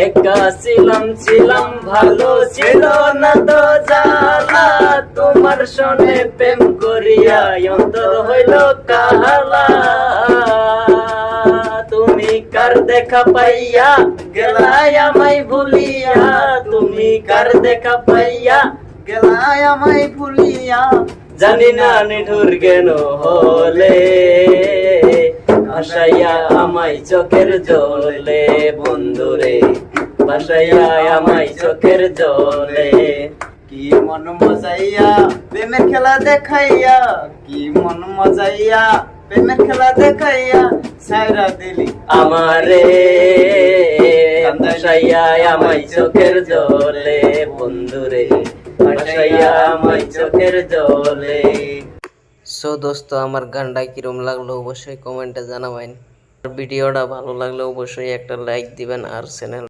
একা ছিলাম ভালো ছিল না তো জ্বালা, তোমার সনে প্রেম করিয়া অন্তর হইল কালা। তুমি কার দেখা পাইয়া গেলাই আমায় ভুলিয়া, তুমি কার দেখা পাইয়া গেলাই আমায় ভুলিয়া, জানি না নিঠুর কেন হলে ভাসাইয়া আমায় চোখের জলে, বন্ধুরে ভাসাইয়া আমায় চোখের জলে। কি মন মজাইয়া প্রেমের খেলা দেখাইয়া, কি মন মজাইয়া প্রেমের খেলা দেখাইয়া, সাইরা দিলি আমারে ভাসাইয়া আমায় চোখের জলে, বন্ধুরে ভাসাইয়া আমায় চোখের জলে। সো দোস্ত, আমার গানটা কিরম লাগলো অবশ্যই কমেন্টে জানাবেন। ভিডিওটা ভালো লাগলে অবশ্যই একটা লাইক দিবেন আর চ্যানেল